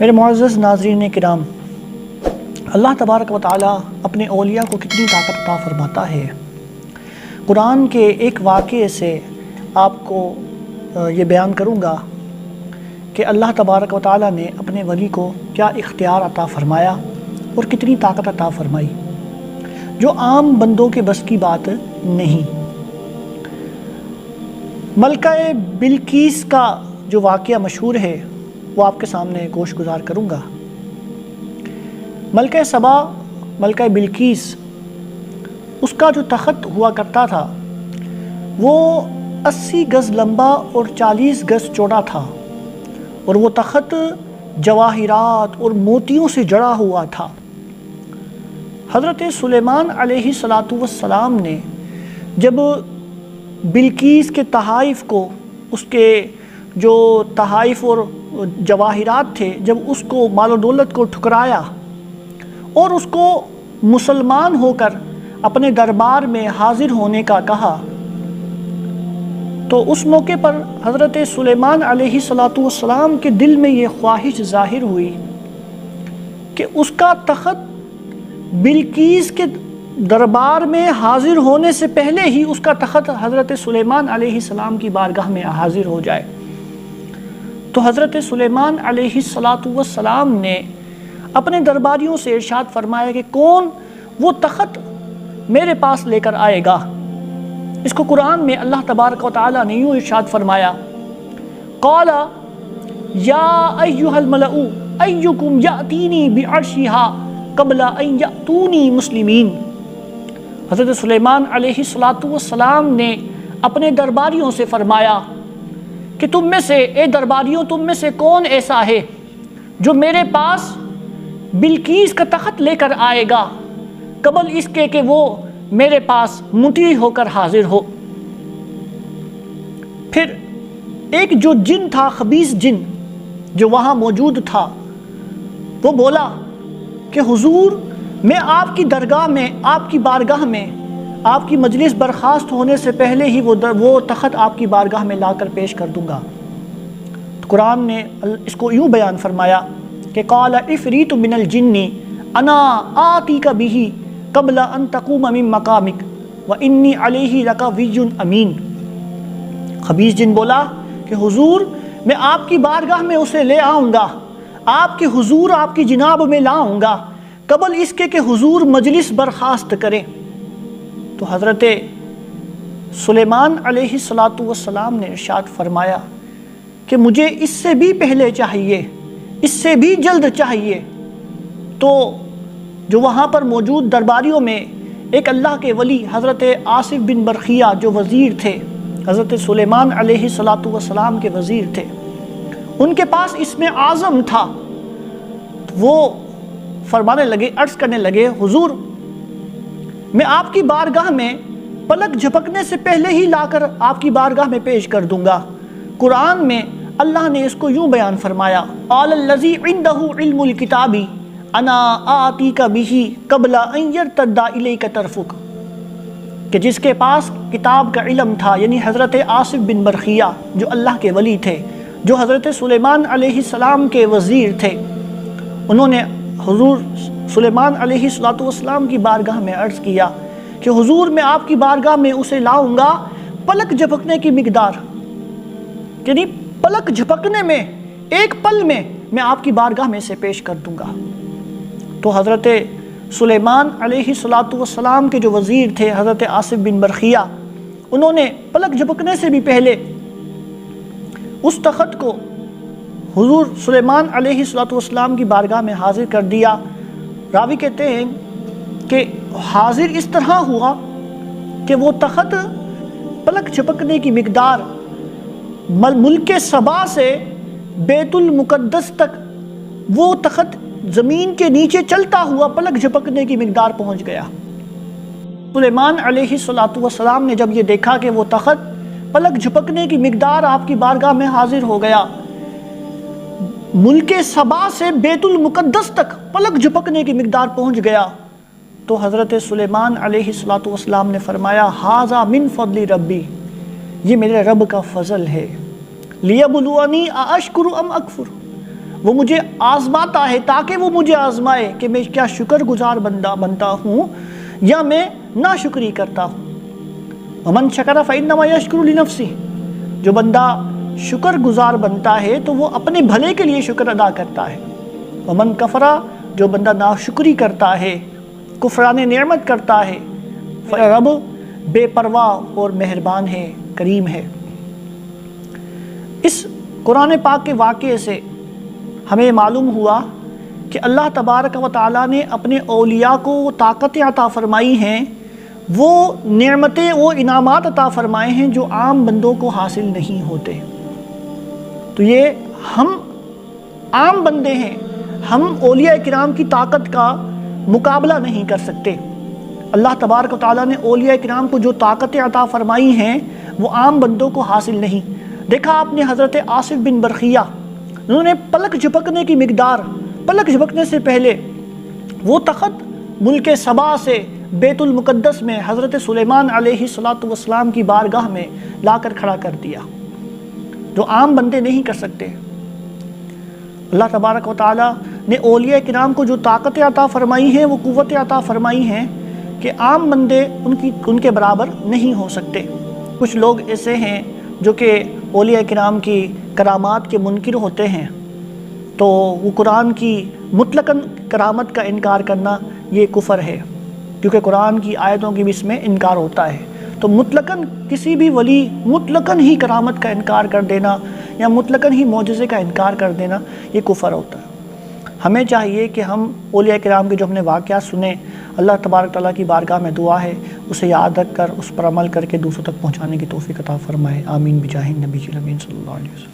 میرے معزز ناظرین کرام، اللہ تبارک و تعالیٰ اپنے اولیاء کو کتنی طاقت عطا فرماتا ہے۔ قرآن کے ایک واقعے سے آپ کو یہ بیان کروں گا کہ اللہ تبارک و تعالیٰ نے اپنے ولی کو کیا اختیار عطا فرمایا اور کتنی طاقت عطا فرمائی، جو عام بندوں کے بس کی بات نہیں۔ ملکہ بلقیس کا جو واقعہ مشہور ہے وہ آپ کے سامنے گوش گزار کروں گا۔ ملکہ سبا، ملکہ بلقیس، اس کا جو تخت ہوا کرتا تھا وہ 80 گز لمبا اور 40 گز چوڑا تھا، اور وہ تخت جواہرات اور موتیوں سے جڑا ہوا تھا۔ حضرت سلیمان علیہ السلام نے جب بلقیس کے تحائف کو، اس کے جو تحائف اور جواہرات تھے، جب اس کو مال و دولت کو ٹھکرایا اور اس کو مسلمان ہو کر اپنے دربار میں حاضر ہونے کا کہا، تو اس موقع پر حضرت سلیمان علیہ السلام کے دل میں یہ خواہش ظاہر ہوئی کہ اس کا تخت بلقیس کے دربار میں حاضر ہونے سے پہلے ہی اس کا تخت حضرت سلیمان علیہ السلام کی بارگاہ میں حاضر ہو جائے۔ تو حضرت سلیمان علیہ السلام نے اپنے درباریوں سے ارشاد فرمایا کہ کون وہ تخت میرے پاس لے کر آئے گا۔ اس کو قرآن میں اللہ تبارک و تعالیٰ نے یوں ارشاد فرمایا، قال یا ایھا الملأ ایکم یأتینی بعرشها قبل ان یأتونی مسلمین۔ حضرت سلیمان علیہ السلام نے اپنے درباریوں سے فرمایا کہ تم میں سے، اے درباریوں، تم میں سے کون ایسا ہے جو میرے پاس بلقیس کا تخت لے کر آئے گا قبل اس کے کہ وہ میرے پاس مطیع ہو کر حاضر ہو۔ پھر ایک جو جن تھا، خبیث جن جو وہاں موجود تھا، وہ بولا کہ حضور، میں آپ کی درگاہ میں، آپ کی بارگاہ میں، آپ کی مجلس برخاست ہونے سے پہلے ہی وہ تخت آپ کی بارگاہ میں لا کر پیش کر دوں گا۔ تو قرآن نے اس کو یوں بیان فرمایا کہ قال عفریت من الجن انا آتیک بہ قبل ان تقوم من مقامک وانی علیہ لقوی امین۔ خبیث جن بولا کہ حضور، میں آپ کی بارگاہ میں اسے لے آؤں گا، آپ کے حضور، آپ کی جناب میں لاؤں گا قبل اس کے کہ حضور مجلس برخاست کریں۔ تو حضرت سلیمان علیہ السلام نے ارشاد فرمایا کہ مجھے اس سے بھی پہلے چاہیے، اس سے بھی جلد چاہیے۔ تو جو وہاں پر موجود درباریوں میں ایک اللہ کے ولی حضرت آصف بن برخیہ جو وزیر تھے، حضرت سلیمان علیہ السلام کے وزیر تھے، ان کے پاس اسم اعظم تھا۔ وہ فرمانے لگے، عرض کرنے لگے، حضور، میں آپ کی بارگاہ میں پلک جھپکنے سے پہلے ہی لا کر آپ کی بارگاہ میں پیش کر دوں گا۔ قرآن میں اللہ نے اس کو یوں بیان فرمایا، قال الذی عندہ علم الکتاب انا آتیک بہ قبل ان یرتد الیک طرفک، کہ جس کے پاس کتاب کا علم تھا، یعنی حضرت آصف بن برخیہ جو اللہ کے ولی تھے، جو حضرت سلیمان علیہ السلام کے وزیر تھے، انہوں نے حضور سلیمان علیہ السلام کی بارگاہ میں عرض کیا کہ حضور، میں آپ کی بارگاہ میں اسے لاؤں گا پلک جھپکنے کی مقدار، یعنی پلک جھپکنے میں، ایک پل میں میں آپ کی بارگاہ میں اسے پیش کر دوں گا۔ تو حضرت سلیمان علیہ السلام کے جو وزیر تھے حضرت آصف بن برخیہ، انہوں نے پلک جھپکنے سے بھی پہلے اس تخت کو حضور سلیمان علیہ السلام کی بارگاہ میں حاضر کر دیا۔ راوی کہتے ہیں کہ حاضر اس طرح ہوا کہ وہ تخت پلک جھپکنے کی مقدار ملک سبا سے بیت المقدس تک، وہ تخت زمین کے نیچے چلتا ہوا پلک جھپکنے کی مقدار پہنچ گیا۔ سلیمان علیہ السلام نے جب یہ دیکھا کہ وہ تخت پلک جھپکنے کی مقدار آپ کی بارگاہ میں حاضر ہو گیا، ملک سبا سے بیت المقدس تک پلک جھپکنے کی مقدار پہنچ گیا، تو حضرت سلیمان علیہ السلام نے فرمایا، ھذا من فضل ربی، یہ میرے رب کا فضل ہے، لیبلونی ااشکر ام اکفر، وہ مجھے آزماتا ہے تاکہ وہ مجھے آزمائے کہ میں کیا شکر گزار بندہ بنتا ہوں یا میں ناشکری کرتا ہوں۔ ومن شکر فإنما یشکر لنفسہ، جو بندہ شکر گزار بنتا ہے تو وہ اپنے بھلے کے لیے شکر ادا کرتا ہے۔ ومن کفر، جو بندہ ناشکری کرتا ہے، کفران نعمت کرتا ہے، رب بے پرواہ اور مہربان ہے، کریم ہے۔ اس قرآن پاک کے واقعے سے ہمیں معلوم ہوا کہ اللہ تبارک و تعالیٰ نے اپنے اولیاء کو وہ طاقتیں عطا فرمائی ہیں، وہ نعمتیں، وہ انعامات عطا فرمائے ہیں جو عام بندوں کو حاصل نہیں ہوتے۔ تو یہ ہم عام بندے ہیں، ہم اولیاء کرام کی طاقت کا مقابلہ نہیں کر سکتے۔ اللہ تبارک و تعالیٰ نے اولیاء کرام کو جو طاقتیں عطا فرمائی ہیں وہ عام بندوں کو حاصل نہیں۔ دیکھا آپ نے حضرت آصف بن برقیہ، انہوں نے پلک جھپکنے کی مقدار، پلک جھپکنے سے پہلے وہ تخت ملک سبا سے بیت المقدس میں حضرت سلیمان علیہ السلام کی بارگاہ میں لا کر کھڑا کر دیا، جو عام بندے نہیں کر سکتے۔ اللہ تبارک و تعالیٰ نے اولیاء کرام کو جو طاقتیں عطا فرمائی ہیں، وہ قوتیں عطا فرمائی ہیں کہ عام بندے ان کے برابر نہیں ہو سکتے۔ کچھ لوگ ایسے ہیں جو کہ اولیاء کرام کی کرامات کے منکر ہوتے ہیں، تو وہ قرآن کی مطلقاً کرامت کا انکار کرنا یہ کفر ہے، کیونکہ قرآن کی آیتوں کی بھی اس میں انکار ہوتا ہے۔ تو مطلقاً کسی بھی ولی مطلقاً ہی کرامت کا انکار کر دینا یا مطلقاً ہی معجزے کا انکار کر دینا یہ کفر ہوتا ہے۔ ہمیں چاہیے کہ ہم اولیاء کرام کے جو ہم نے واقعات سنے، اللہ تبارک تعالیٰ کی بارگاہ میں دعا ہے اسے یاد رکھ کر اس پر عمل کر کے دوسروں تک پہنچانے کی توفیق عطا فرمائے۔ آمین بجاہ النبی الامین صلی اللہ علیہ وسلم۔